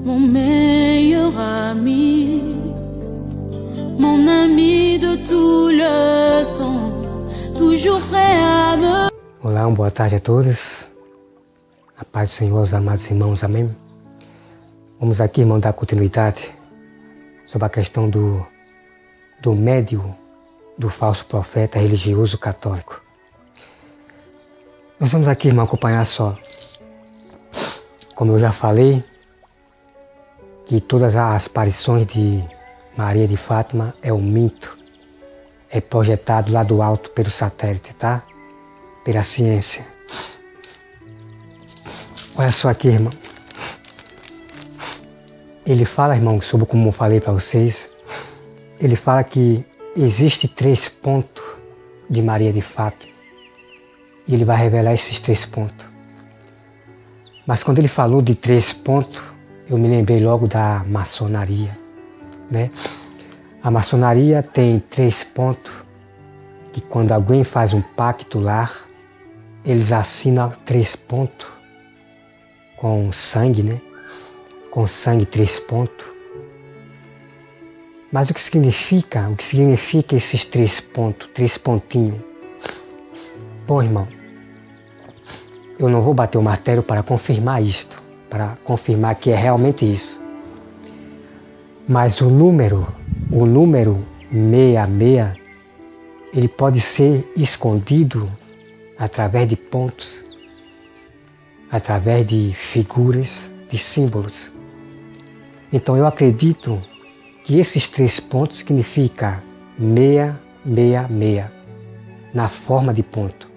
mon meilleur ami, mon ami de tout le temps, toujours prêt à me... Olá, boa tarde a todos. A paz do Senhor, os amados irmãos, amém? Vamos aqui, irmão, dar continuidade sobre a questão do médio do falso profeta religioso católico. Nós vamos aqui, irmão, acompanhar só. Como eu já falei, que todas as aparições de Maria de Fátima é um mito, é projetado lá do alto pelo satélite, tá? Pela ciência. Olha só aqui, irmão. Ele fala, irmão, sobre como eu falei para vocês, ele fala que existe 3 pontos de Maria de Fátima. E ele vai revelar esses 3 pontos. Mas quando ele falou de 3 pontos, eu me lembrei logo da maçonaria, né? A maçonaria tem 3 pontos que quando alguém faz um pacto lá, eles assinam 3 pontos com sangue, né? Com sangue 3 pontos. Mas o que significa esses 3 pontos, 3 pontinhos? Bom, irmão, eu não vou bater o martelo para confirmar isto, para confirmar que é realmente isso. Mas o número 66, ele pode ser escondido através de pontos, através de figuras, de símbolos. Então eu acredito que esses 3 pontos significam 666, na forma de ponto.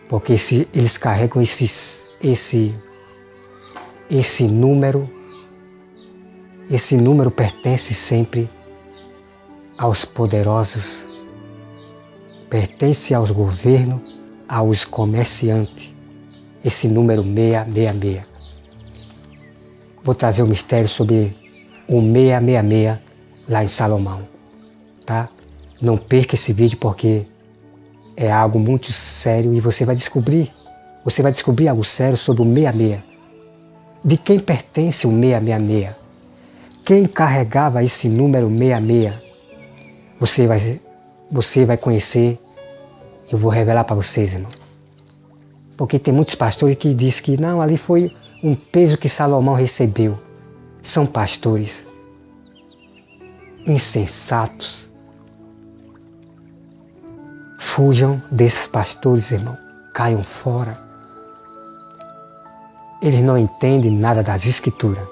Porque eles carregam esse número pertence sempre aos poderosos, pertence aos governos, aos comerciantes, esse número 666. Vou trazer o mistério sobre o 666 lá em Salomão, tá? Não perca esse vídeo porque é algo muito sério e você vai descobrir algo sério sobre o 66. De quem pertence o 666? Quem carregava esse número 66? Você vai conhecer, eu vou revelar para vocês, irmão. Porque tem muitos pastores que dizem que não, ali foi um peso que Salomão recebeu. São pastores insensatos. Fujam desses pastores, irmão. Caiam fora. Eles não entendem nada das Escrituras.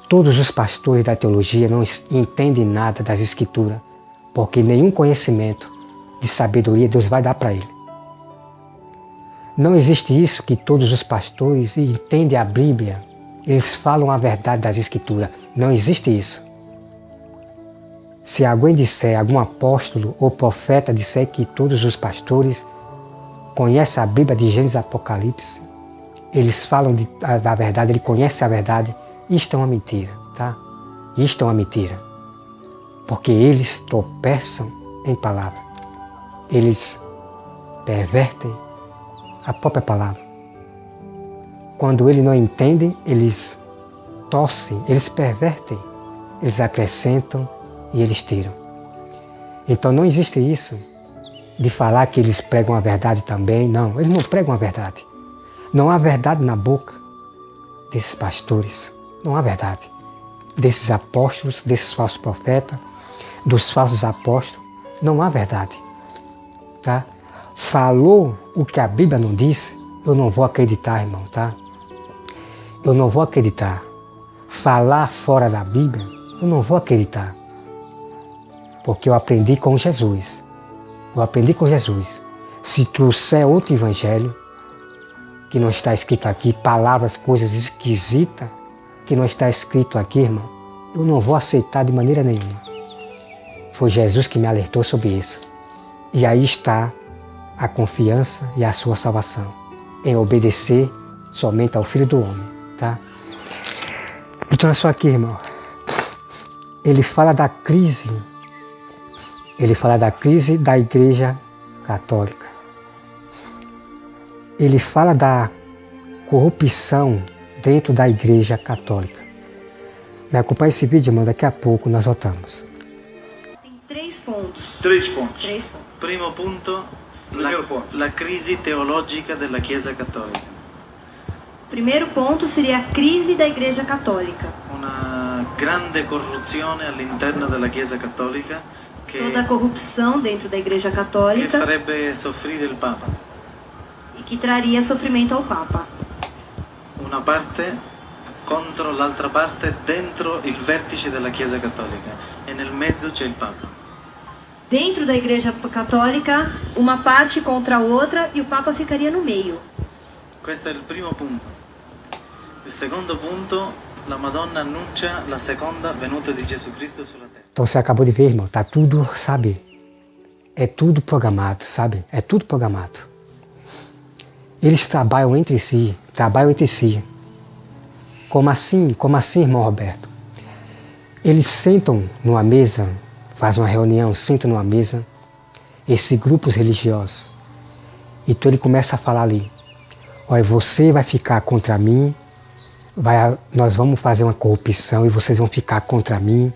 Todos os pastores da teologia não entendem nada das Escrituras, porque nenhum conhecimento de sabedoria Deus vai dar para ele. Não existe isso que todos os pastores entendem a Bíblia, eles falam a verdade das Escrituras. Não existe isso. Se alguém disser, algum apóstolo ou profeta disser que todos os pastores conhecem a Bíblia de Gênesis e Apocalipse, eles falam da verdade, eles conhecem a verdade, isto é uma mentira, tá? Isto é uma mentira. Porque eles tropeçam em palavra. Eles pervertem a própria palavra. Quando eles não entendem, eles torcem, eles pervertem, eles acrescentam e eles tiram. Então não existe isso de falar que eles pregam a verdade também. Não, eles não pregam a verdade. Não há verdade na boca desses pastores. Não há verdade. Desses apóstolos, desses falsos profetas, dos falsos apóstolos. Não há verdade. Tá? Falou o que a Bíblia não diz, eu não vou acreditar, irmão, tá? Eu não vou acreditar. Falar fora da Bíblia, eu não vou acreditar. Porque eu aprendi com Jesus. Eu aprendi com Jesus. Se trouxer outro evangelho, que não está escrito aqui, palavras, coisas esquisitas, que não está escrito aqui, irmão, eu não vou aceitar de maneira nenhuma. Foi Jesus que me alertou sobre isso. E aí está a confiança e a sua salvação, em obedecer somente ao Filho do Homem, tá? Então olha só aqui, irmão. Ele fala da crise da Igreja Católica. Ele fala da corrupção dentro da Igreja Católica. Me acompanhe esse vídeo, irmão, daqui a pouco nós voltamos. Tem 3 pontos. 3 pontos. 3 pontos. Primo punto, Primeiro ponto. la crisi teologica della Chiesa Cattolica. Primeiro ponto seria a crise da Igreja Católica. Una grande corruzione all'interno della Chiesa Cattolica Toda a corrupção dentro da Igreja che Católica farebbe soffrire il Papa. e que traria sofrimento ao Papa. Una parte contro l'altra parte dentro il vertice della Chiesa Cattolica e nel mezzo c'è il Papa. Dentro da Igreja Católica, uma parte contra a outra e o Papa ficaria no meio. Questo è il primo punto. Il secondo punto, la Madonna annuncia la seconda venuta di Gesù Cristo sulla terra. Então você acabou de ver, irmão, tá tudo, sabe? É tudo programado, sabe? É tudo programado. Eles trabalham entre si. Como assim, irmão Roberto? Eles sentam numa mesa, fazem uma reunião, sentam numa mesa, esses grupos religiosos. Então ele começa a falar ali, olha, você vai ficar contra mim, nós vamos fazer uma corrupção e vocês vão ficar contra mim.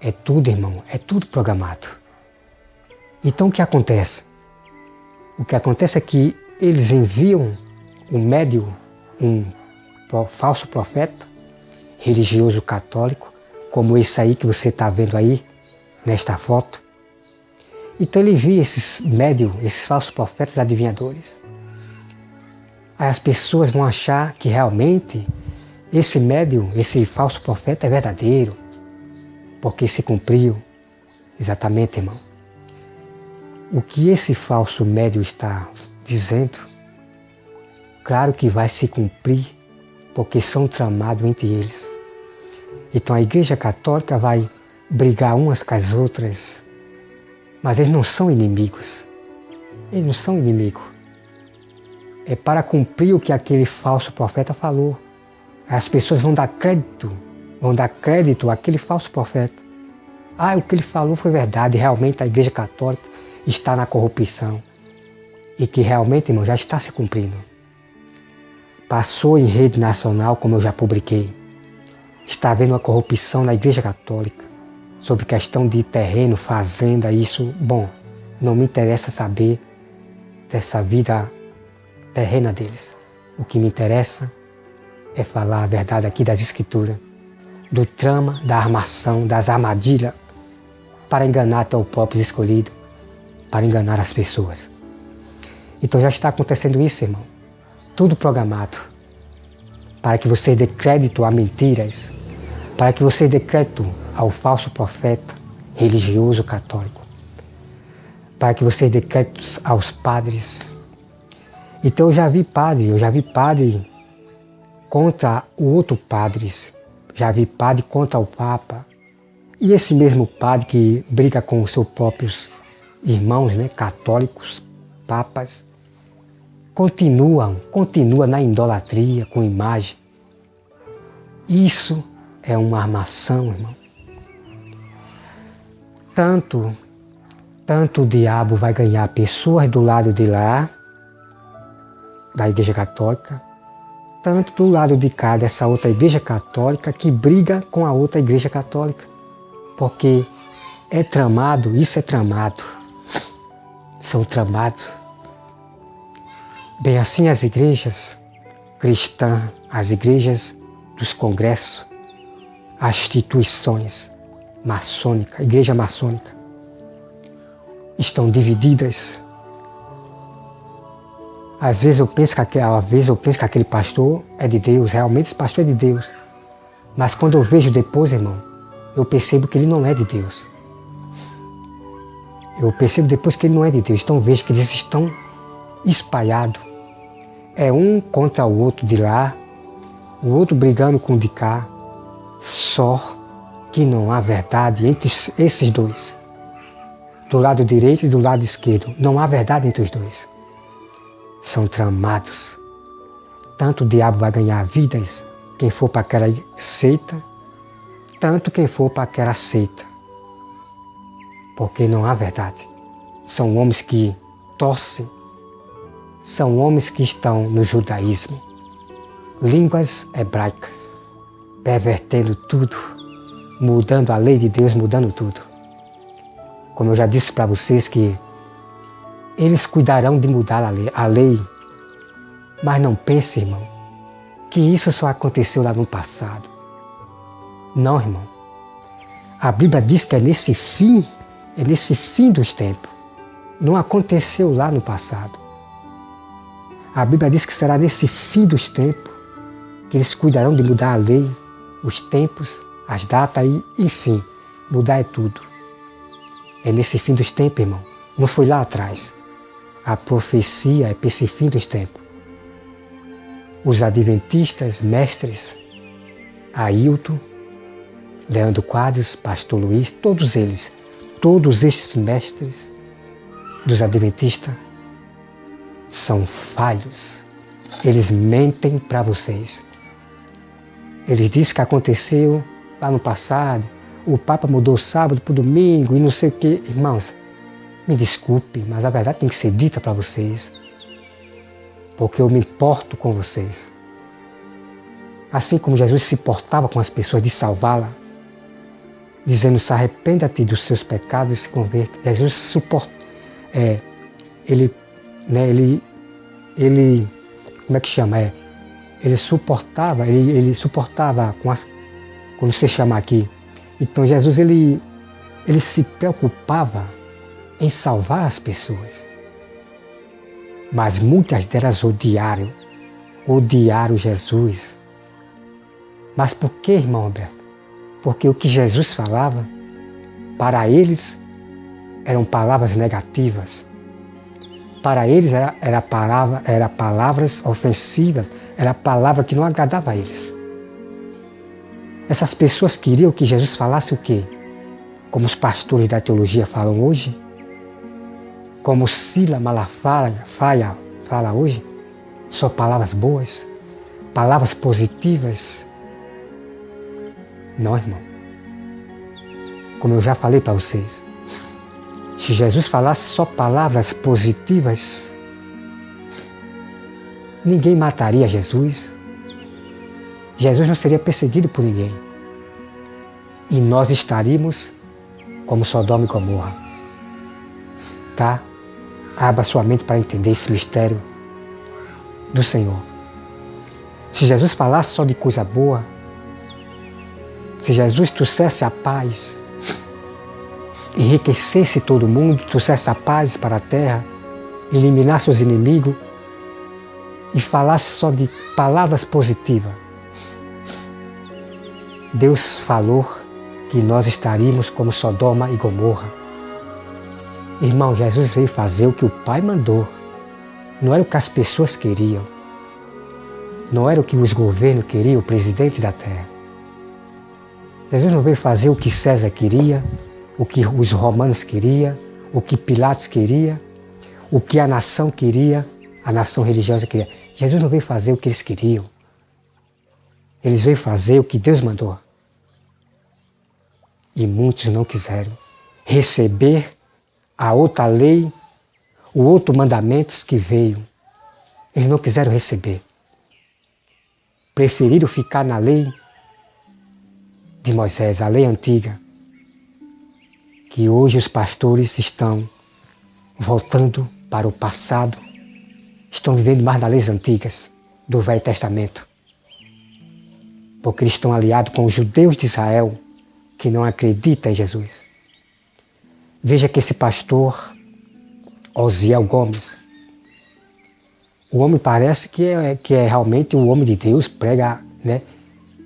É tudo, irmão, é tudo programado. Então o que acontece? O que acontece é que eles enviam um médium, um falso profeta religioso católico, como esse aí que você está vendo aí, nesta foto. Então ele envia esses médiums, esses falsos profetas adivinhadores. Aí as pessoas vão achar que realmente esse médium, esse falso profeta é verdadeiro, porque se cumpriu. Exatamente, irmão. O que esse falso médium está dizendo, claro que vai se cumprir, porque são tramados entre eles. Então a Igreja Católica vai brigar umas com as outras, mas eles não são inimigos. Eles não são inimigos. É para cumprir o que aquele falso profeta falou. As pessoas vão dar crédito àquele falso profeta. Ah, o que ele falou foi verdade, realmente a Igreja Católica está na corrupção. E que realmente, irmão, já está se cumprindo. Passou em rede nacional, como eu já publiquei. Está havendo uma corrupção na Igreja Católica sobre questão de terreno, fazenda, isso. Bom, não me interessa saber dessa vida terrena deles. O que me interessa é falar a verdade aqui das Escrituras, do trama, da armação, das armadilhas, para enganar até o próprio escolhido, para enganar as pessoas. Então já está acontecendo isso, irmão. Tudo programado, para que você dê crédito a mentiras, para que você dê crédito ao falso profeta religioso católico, para que você dê créditos aos padres. Então eu já vi padre contra o outro padre, já vi padre contra o Papa, e esse mesmo padre que briga com os seus próprios irmãos, né, católicos, papas, continua na idolatria com imagem. Isso é uma armação, irmão. Tanto o diabo vai ganhar pessoas do lado de lá, da Igreja Católica, tanto do lado de cá dessa outra Igreja Católica que briga com a outra Igreja Católica. Porque é tramado, isso é tramado. São tramados. Bem assim as igrejas cristãs, as igrejas dos congressos, as instituições maçônicas, igreja maçônica, estão divididas. Às vezes eu penso que aquele pastor é de Deus, realmente esse pastor é de Deus. Mas quando eu vejo depois, irmão, eu percebo que ele não é de Deus. Eu percebo depois que ele não é de Deus. Então vejo que eles estão espalhados. É um contra o outro de lá, o outro brigando com o de cá. Só que não há verdade entre esses dois. Do lado direito e do lado esquerdo. Não há verdade entre os dois. São tramados. Tanto o diabo vai ganhar vidas, quem for para aquela seita, tanto quem for para aquela seita. Porque não há verdade. São homens que torcem, são homens que estão no judaísmo, línguas hebraicas, pervertendo tudo, mudando a lei de Deus, mudando tudo. Como eu já disse para vocês que eles cuidarão de mudar a lei, mas não pense, irmão, que isso só aconteceu lá no passado. Não, irmão. A Bíblia diz que é nesse fim dos tempos. Não aconteceu lá no passado. A Bíblia diz que será nesse fim dos tempos que eles cuidarão de mudar a lei, os tempos, as datas e, enfim, mudar é tudo. É nesse fim dos tempos, irmão. Não foi lá atrás. A profecia é para esse fim dos tempos. Os adventistas, mestres, Ailton, Leandro Quadros, Pastor Luiz, todos estes mestres dos adventistas são falhos. Eles mentem para vocês. Eles dizem que aconteceu lá no passado, o Papa mudou o sábado para o domingo e não sei o quê. Irmãos, me desculpe, mas a verdade tem que ser dita para vocês, porque eu me importo com vocês. Assim como Jesus se importava com as pessoas de salvá-la, dizendo: se arrependa-te dos seus pecados e se converta. Jesus suporta, ele, como é que chama? Ele suportava quando você chama aqui. Então Jesus, ele se preocupava em salvar as pessoas. Mas muitas delas odiaram Jesus. Mas por que, irmão Alberto? Porque o que Jesus falava, para eles, eram palavras negativas. Para eles era palavras ofensivas, era palavra que não agradava a eles. Essas pessoas queriam que Jesus falasse o quê? Como os pastores da teologia falam hoje? Como Sila Malafaia fala hoje? Só palavras boas? Palavras positivas? Não, irmão. Como eu já falei para vocês, se Jesus falasse só palavras positivas, ninguém mataria Jesus. Jesus não seria perseguido por ninguém. E nós estaríamos como Sodoma e Gomorra. Tá? Abra sua mente para entender esse mistério do Senhor. Se Jesus falasse só de coisa boa, se Jesus trouxesse a paz, enriquecesse todo mundo, trouxesse a paz para a terra, eliminasse os inimigos e falasse só de palavras positivas, Deus falou que nós estaríamos como Sodoma e Gomorra. Irmão, Jesus veio fazer o que o Pai mandou. Não era o que as pessoas queriam. Não era o que os governos queriam, o presidente da terra. Jesus não veio fazer o que César queria, o que os romanos queriam, o que Pilatos queria, o que a nação queria, a nação religiosa queria. Jesus não veio fazer o que eles queriam. Eles veio fazer o que Deus mandou. E muitos não quiseram receber a outra lei, o outro mandamento que veio. Eles não quiseram receber. Preferiram ficar na lei de Moisés, a lei antiga, que hoje os pastores estão voltando para o passado, estão vivendo mais das leis antigas do Velho Testamento, porque eles estão aliados com os judeus de Israel que não acreditam em Jesus. Veja que esse pastor Osiel Gomes, o homem parece que é realmente um homem de Deus, prega, né?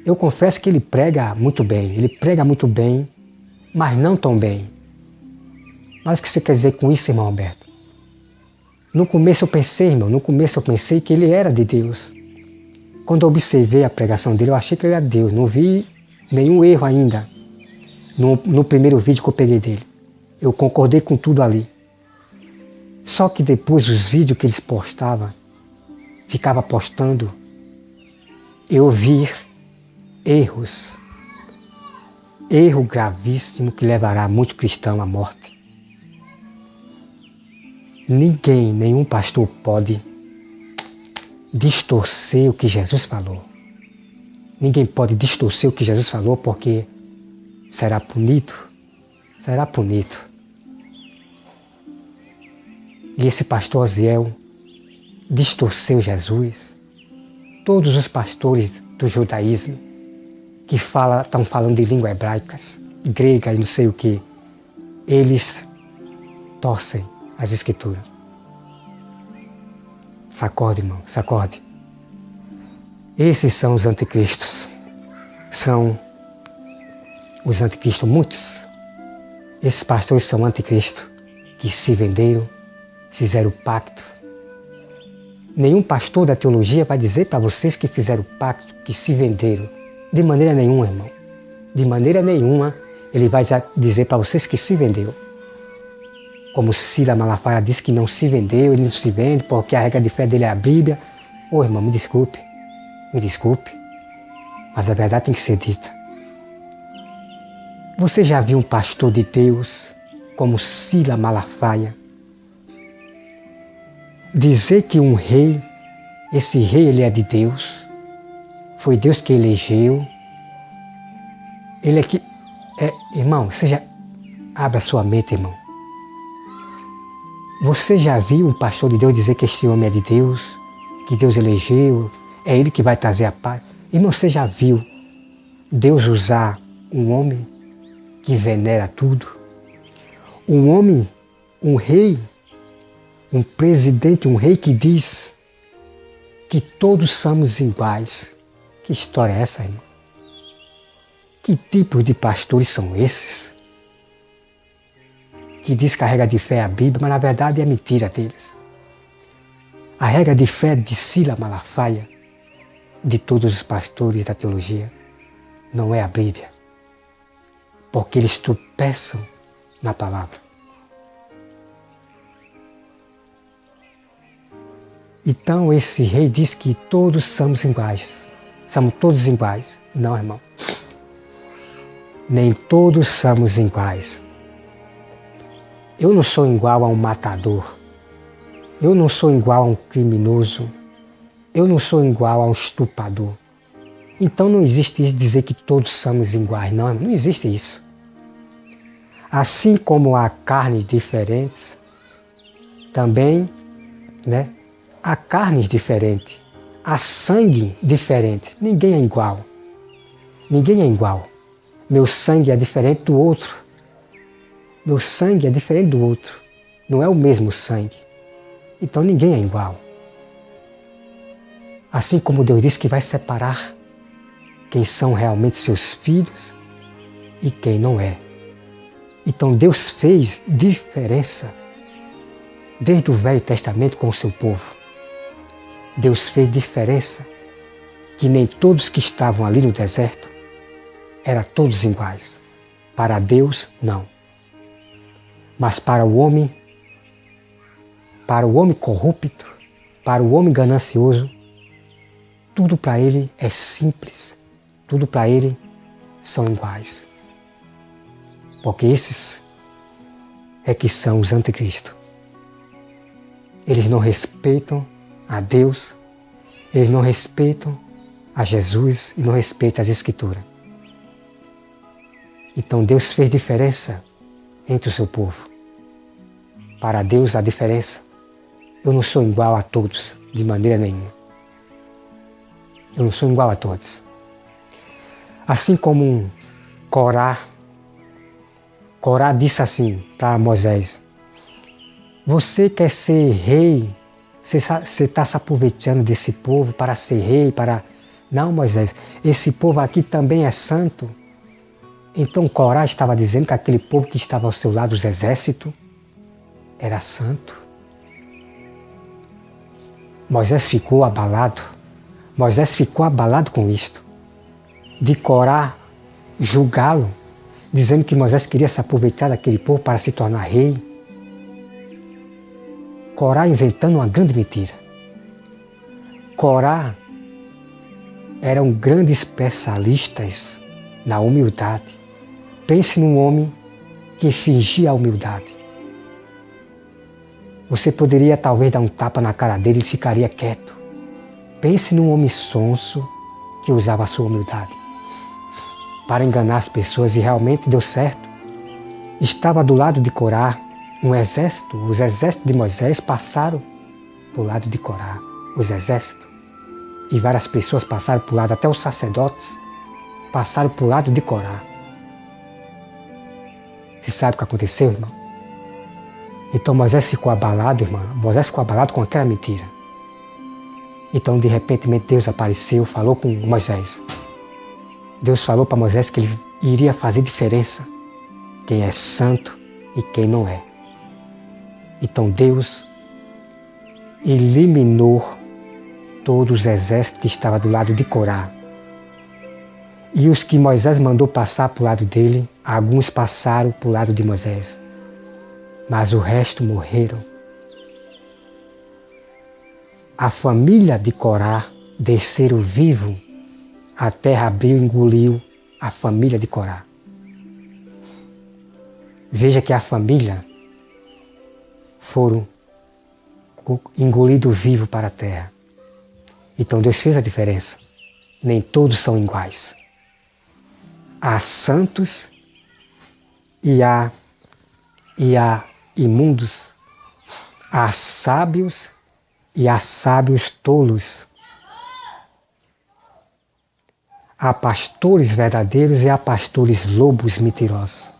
Eu confesso que ele prega muito bem, mas não tão bem. Mas o que você quer dizer com isso, irmão Alberto? No começo eu pensei que ele era de Deus. Quando eu observei a pregação dele, eu achei que ele era de Deus, não vi nenhum erro ainda no primeiro vídeo que eu peguei dele. Eu concordei com tudo ali. Só que depois os vídeos que eles postavam, ficava postando, eu vi erros. Erro gravíssimo que levará muito cristão à morte. Ninguém, nenhum pastor pode distorcer o que Jesus falou. Ninguém pode distorcer o que Jesus falou, porque será punido. Será punido. E esse pastor Osiel distorceu Jesus. Todos os pastores do judaísmo que estão falando de línguas hebraicas, gregas, não sei o que, eles torcem as escrituras. Sacode, irmão, sacode. Esses são os anticristos. São os anticristos, muitos. Esses pastores são anticristos que se venderam, fizeram pacto. Nenhum pastor da teologia vai dizer para vocês que fizeram pacto, que se venderam. De maneira nenhuma, irmão. De maneira nenhuma ele vai dizer para vocês que se vendeu. Como Silas Malafaia disse que não se vendeu, ele não se vende porque a regra de fé dele é a Bíblia. Ô irmão, me desculpe, mas a verdade tem que ser dita. Você já viu um pastor de Deus como Silas Malafaia dizer que um rei, esse rei ele é de Deus, foi Deus que elegeu, ele é que... irmão, abra sua mente, irmão. Você já viu um pastor de Deus dizer que este homem é de Deus, que Deus elegeu, é ele que vai trazer a paz? Irmão, você já viu Deus usar um homem que venera tudo? Um homem, um rei, um presidente, um rei que diz que todos somos iguais. Que história é essa, irmão? Que tipo de pastores são esses? Que diz que a regra de fé é a Bíblia, mas na verdade é mentira deles. A regra de fé de Silas Malafaia, de todos os pastores da teologia, não é a Bíblia, porque eles tropeçam na palavra. Então esse rei diz que todos somos iguais. Somos todos iguais. Não, irmão. Nem todos somos iguais. Eu não sou igual a um matador. Eu não sou igual a um criminoso. Eu não sou igual a um estuprador. Então não existe isso de dizer que todos somos iguais. Não, não existe isso. Assim como há carnes diferentes, também, há carnes diferentes. Há sangue diferente. Ninguém é igual. Ninguém é igual. Meu sangue é diferente do outro. Meu sangue é diferente do outro. Não é o mesmo sangue. Então ninguém é igual. Assim como Deus disse que vai separar quem são realmente seus filhos e quem não é. Então Deus fez diferença desde o Velho Testamento com o seu povo. Deus fez diferença que nem todos que estavam ali no deserto eram todos iguais. Para Deus, não. Mas para o homem corrupto, para o homem ganancioso, tudo para ele é simples, tudo para ele são iguais. Porque esses é que são os anticristos. Eles não respeitam a Deus, eles não respeitam a Jesus e não respeitam as Escrituras. Então Deus fez diferença entre o seu povo. Para Deus a diferença, eu não sou igual a todos, de maneira nenhuma. Eu não sou igual a todos. Assim como Corá disse assim para Moisés: você quer ser rei? Você está se aproveitando desse povo para ser rei? Não, Moisés, esse povo aqui também é santo. Então Corá estava dizendo que aquele povo que estava ao seu lado, os exércitos, era santo. Moisés ficou abalado. Moisés ficou abalado com isto. De Corá julgá-lo, dizendo que Moisés queria se aproveitar daquele povo para se tornar rei. Corá inventando uma grande mentira. Corá era um grande especialista na humildade. Pense num homem que fingia a humildade. Você poderia talvez dar um tapa na cara dele e ficaria quieto. Pense num homem sonso que usava a sua humildade para enganar as pessoas, e realmente deu certo. Estava do lado de Corá um exército, os exércitos de Moisés passaram para o lado de Corá, os exércitos, e várias pessoas passaram para o lado, até os sacerdotes passaram para o lado de Corá. Você sabe o que aconteceu, irmão? Então Moisés ficou abalado, irmão. Moisés ficou abalado com aquela mentira. Então, de repente, Deus apareceu, falou com Moisés. Deus falou para Moisés que ele iria fazer diferença, quem é santo e quem não é. Então Deus eliminou todos os exércitos que estavam do lado de Corá. E os que Moisés mandou passar para o lado dele, alguns passaram para o lado de Moisés, mas o resto morreram. A família de Corá desceram vivo, a terra abriu e engoliu a família de Corá. Veja que a família foram engolidos vivos para a terra. Então Deus fez a diferença. Nem todos são iguais. Há santos e há imundos. Há sábios e há sábios tolos. Há pastores verdadeiros e há pastores lobos mentirosos.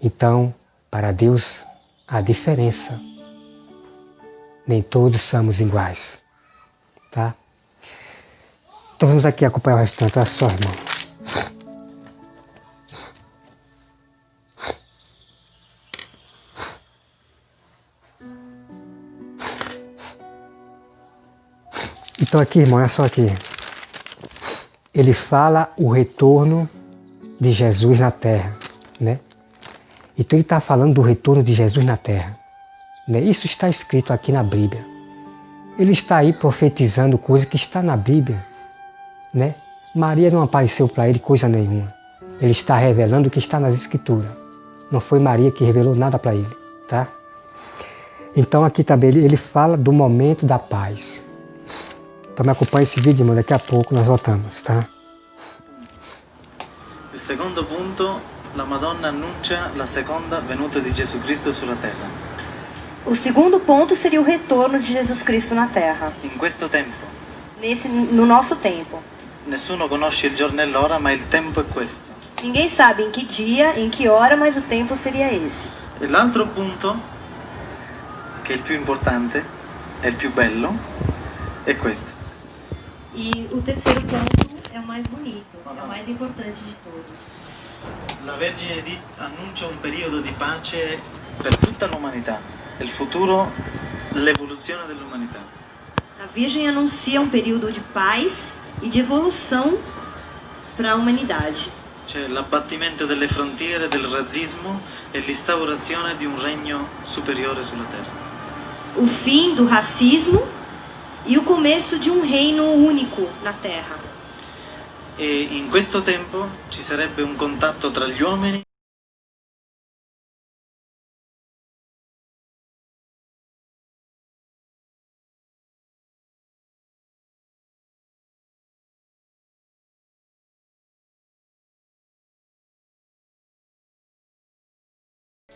Então, para Deus, há diferença. Nem todos somos iguais. Tá? Então vamos aqui acompanhar o restante. Olha só, irmão. Então aqui, irmão, olha só aqui. Ele fala o retorno de Jesus na terra, né? Então ele está falando do retorno de Jesus na terra, né? Isso está escrito aqui na Bíblia. Ele está aí profetizando coisa que está na Bíblia, né? Maria não apareceu para ele coisa nenhuma. Ele está revelando o que está nas Escrituras. Não foi Maria que revelou nada para ele, tá? Então aqui também ele fala do momento da paz. Então me acompanha esse vídeo, irmão. Daqui a pouco nós voltamos, tá? Il secondo punto, la Madonna annuncia la seconda venuta di Gesù Cristo sulla terra. O segundo ponto seria o retorno de Jesus Cristo na Terra. In questo tempo, No nosso tempo. nessuno conosce il giorno e l'ora, ma il tempo è questo. Ninguém sabe em que dia, em que hora, mas o tempo seria esse. E l'altro punto, che è il più importante, è il più bello, è questo. E o terceiro ponto é o mais bonito, é o mais importante de todos. La Vergine annuncia un periodo di pace per tutta l'umanità, il futuro, l'evoluzione dell'umanità. A Virgem anuncia um período de paz e de evolução para a humanidade. C'è l'abbattimento delle frontiere del razzismo e l'instaurazione di un regno superiore sulla terra. O fim do racismo e o começo de um reino único na Terra. E in questo tempo ci sarebbe un contatto tra gli uomini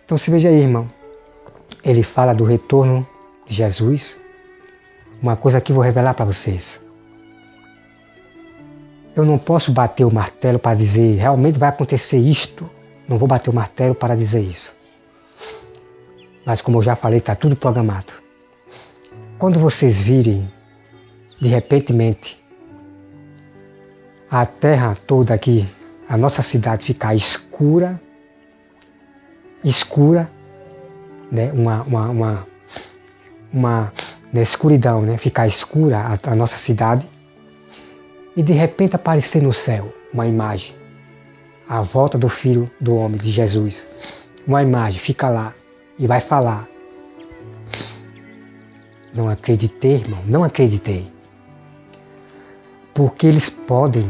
Então se veja aí, irmão. Ele fala do retorno de Jesus. Uma coisa que eu vou revelar para vocês. Eu não posso bater o martelo para dizer realmente vai acontecer isto. Não vou bater o martelo para dizer isso. Mas como eu já falei, está tudo programado. Quando vocês virem, de repentemente, a terra toda aqui, a nossa cidade ficar escura, né? Na escuridão, né? Ficar escura a nossa cidade, e de repente aparecer no céu uma imagem, a volta do Filho do Homem, de Jesus. Uma imagem, fica lá e vai falar. Não acreditei, irmão, não acreditei. Porque eles podem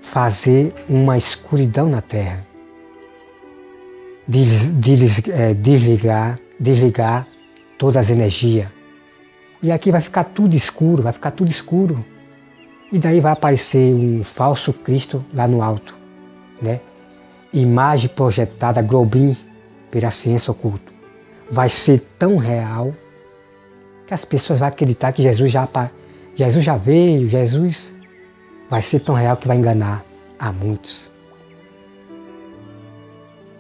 fazer uma escuridão na terra. Desligar todas as energias. E aqui vai ficar tudo escuro, vai ficar tudo escuro. E daí vai aparecer um falso Cristo lá no alto, né? Imagem projetada, globin, pela ciência oculta. Vai ser tão real que as pessoas vão acreditar que Jesus já veio, Jesus vai ser tão real que vai enganar a muitos.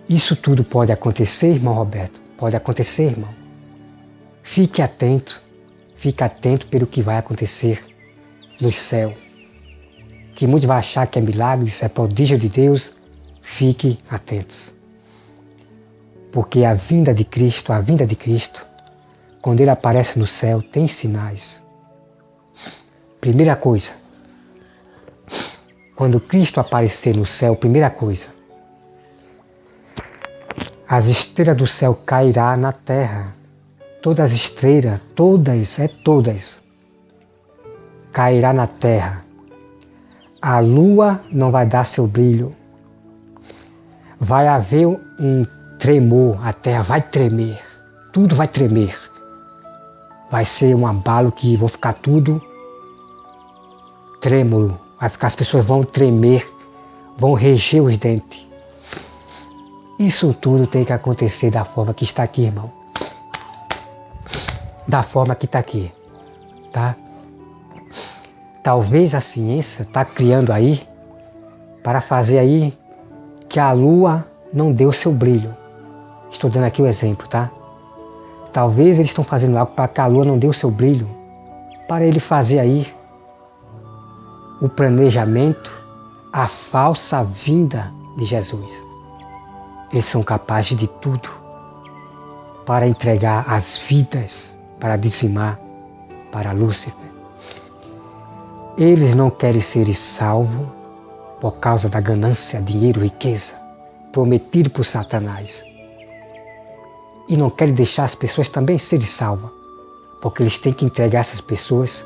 Isso tudo pode acontecer, irmão Roberto? Pode acontecer, irmão. Fique atento pelo que vai acontecer no céu. Que muitos vão achar que é milagre, isso é prodígio de Deus. Fique atentos. Porque a vinda de Cristo, quando Ele aparece no céu, tem sinais. Primeira coisa, quando Cristo aparecer no céu, primeira coisa, as estrelas do céu cairá na terra. Todas as estrelas, todas, cairá na terra. A lua não vai dar seu brilho. Vai haver um tremor, a terra vai tremer, tudo vai tremer. Vai ser um abalo que vão ficar tudo trêmulo. As pessoas vão tremer, vão reger os dentes. Isso tudo tem que acontecer da forma que está aqui, irmão. Da forma que está aqui, tá? Talvez a ciência está criando aí, para fazer aí que a lua não dê o seu brilho. Estou dando aqui o exemplo, tá? Talvez eles estão fazendo algo para que a lua não dê o seu brilho, para ele fazer aí o planejamento, a falsa vinda de Jesus. Eles são capazes de tudo para entregar as vidas, para dizimar para Lúcifer. Eles não querem ser salvos por causa da ganância, dinheiro, riqueza, prometido por Satanás. E não querem deixar as pessoas também serem salvas, porque eles têm que entregar essas pessoas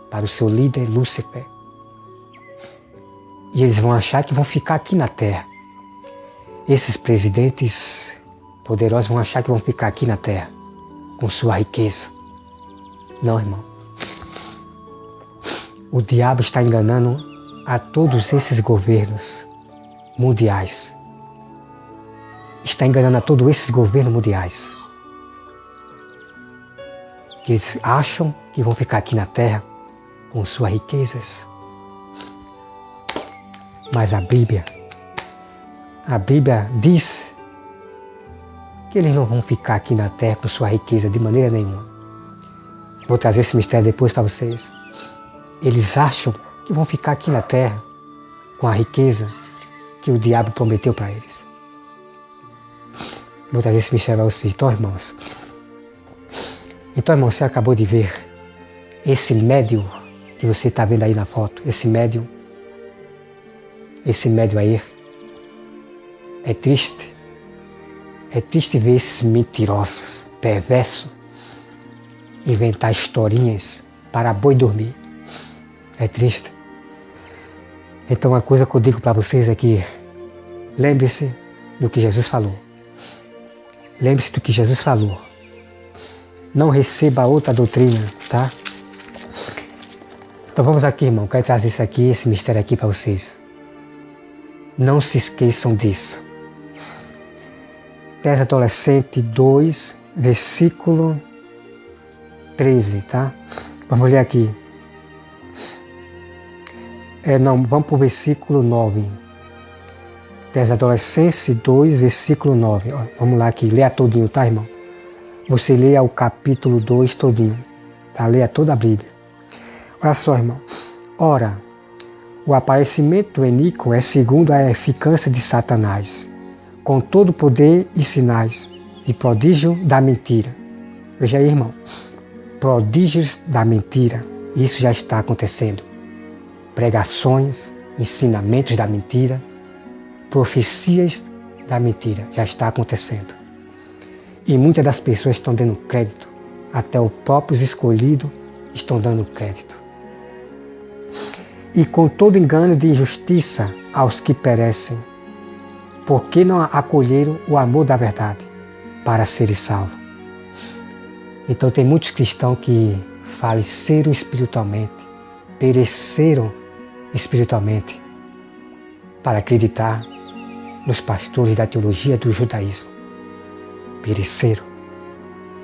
para o seu líder Lúcifer. E eles vão achar que vão ficar aqui na terra. Esses presidentes poderosos vão achar que vão ficar aqui na terra, com sua riqueza. Não, irmão. O diabo está enganando a todos esses governos mundiais. Está enganando a todos esses governos mundiais. Que eles acham que vão ficar aqui na terra com suas riquezas. Mas a Bíblia diz que eles não vão ficar aqui na terra com sua riqueza de maneira nenhuma. Vou trazer esse mistério depois para vocês. Eles acham que vão ficar aqui na terra com a riqueza que o diabo prometeu para eles. Vou trazer esse mistério para vocês. Então, irmãos, você acabou de ver esse médium que você está vendo aí na foto. Esse médium aí. É triste ver esses mentirosos, perversos, inventar historinhas para boi dormir. É triste. Então uma coisa que eu digo para vocês é que lembre-se do que Jesus falou. Lembre-se do que Jesus falou. Não receba outra doutrina, tá? Então vamos aqui, irmão. Quero trazer isso aqui, esse mistério aqui para vocês. Não se esqueçam disso. Tessalonicenses 2, versículo 13, tá? Vamos ler aqui. Vamos para o versículo 9. Tessalonicenses 2, versículo 9. Vamos lá aqui, leia todinho, tá, irmão? Você leia o capítulo 2 todinho, tá? Leia toda a Bíblia. Olha só, irmão. Ora, o aparecimento do iníquo é segundo a eficácia de Satanás, com todo o poder e sinais, e prodígio da mentira. Veja aí, irmão. Prodígios da mentira. Isso já está acontecendo. Pregações, ensinamentos da mentira, profecias da mentira. Já está acontecendo. E muitas das pessoas estão dando crédito. Até os próprios escolhidos estão dando crédito. E com todo engano de injustiça aos que perecem, porque não acolheram o amor da verdade para serem salvos. Então tem muitos cristãos que faleceram espiritualmente, pereceram espiritualmente para acreditar nos pastores da teologia do judaísmo. Pereceram,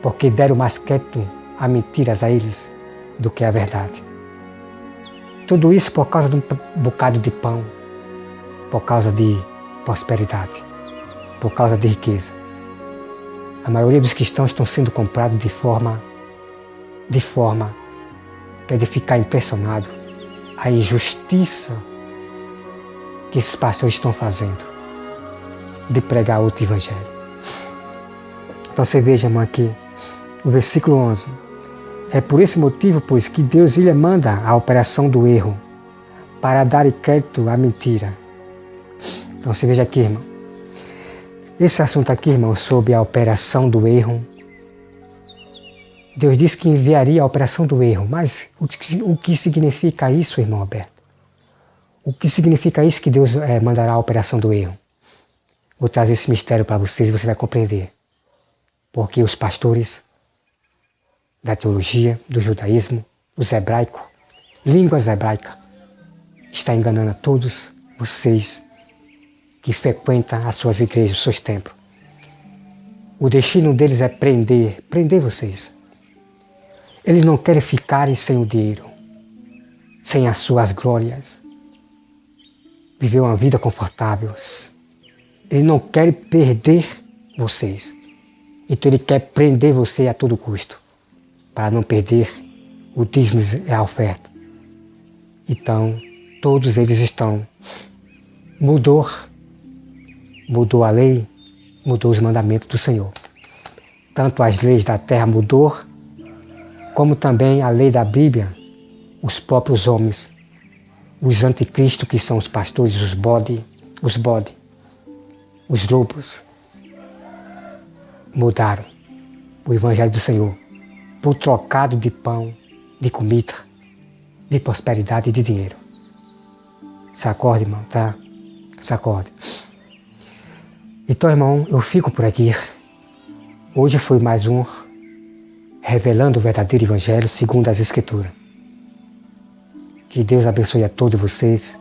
porque deram mais crédito a mentiras a eles do que a verdade. Tudo isso por causa de um bocado de pão, por causa de prosperidade, por causa de riqueza. A maioria dos cristãos estão sendo comprados de forma que é de ficar impressionado a injustiça que esses pastores estão fazendo de pregar outro evangelho. Então você veja, irmão, aqui, o versículo 11. É por esse motivo, pois, que Deus ele manda a operação do erro para dar crédito à mentira. Então você veja aqui, irmão. Esse assunto aqui, irmão, sobre a operação do erro. Deus disse que enviaria a operação do erro, mas o que significa isso, irmão Alberto? O que significa isso que Deus mandará a operação do erro? Vou trazer esse mistério para vocês e você vai compreender. Porque os pastores da teologia, do judaísmo, dos hebraicos, línguas hebraicas, estão enganando a todos vocês que frequentam as suas igrejas, os seus templos. O destino deles é prender vocês. Eles não querem ficarem sem o dinheiro, sem as suas glórias, viver uma vida confortável. Eles não querem perder vocês. Então ele quer prender você a todo custo, para não perder o dízimo e a oferta. Então, todos eles estão. Mudou a lei, mudou os mandamentos do Senhor. Tanto as leis da terra mudou, como também a lei da Bíblia, os próprios homens, os anticristos, que são os pastores, os bode, os lobos, mudaram o Evangelho do Senhor por trocado de pão, de comida, de prosperidade e de dinheiro. Se acorde, irmão, tá? Se acorde. Então, irmão, eu fico por aqui. Hoje foi mais um Revelando o Verdadeiro Evangelho segundo as Escrituras. Que Deus abençoe a todos vocês,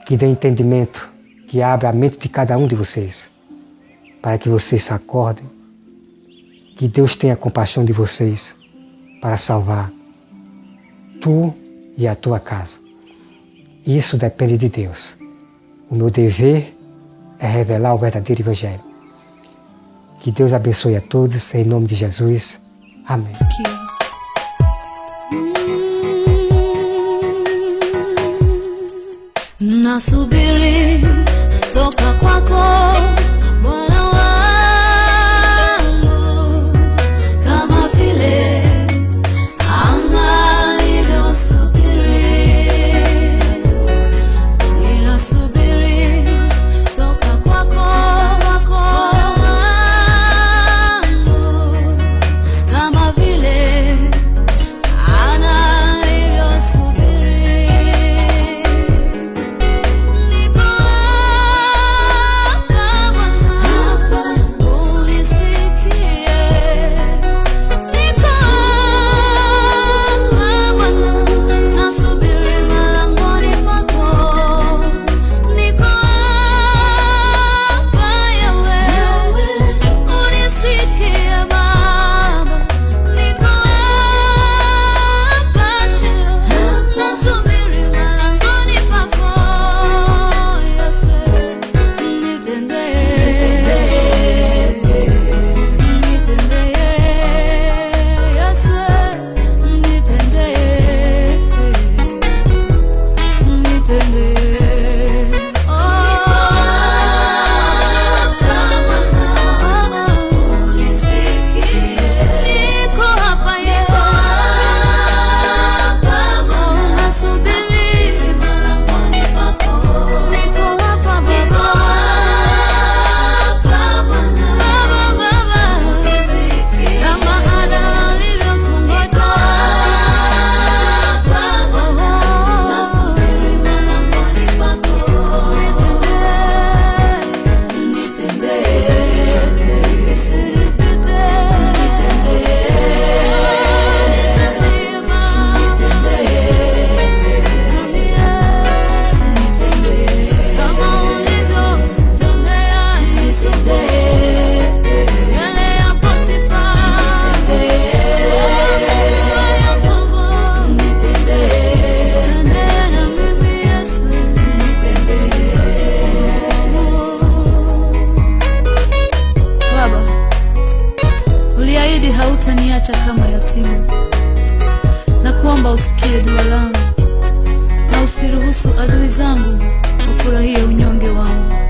que dê entendimento, que abra a mente de cada um de vocês, para que vocês se acordem, que Deus tenha compaixão de vocês para salvar tu e a tua casa. Isso depende de Deus. O meu dever é revelar o verdadeiro Evangelho. Que Deus abençoe a todos, em nome de Jesus. Amém. Nasubiri toka kwako Bwana wangu, kama vile anga lililosubiri. Ninasubiri toka kwako wangu, kama vile anga lililosubiri. Niko hapa Niruhusu adui zangu wafurahie unyonge wangu.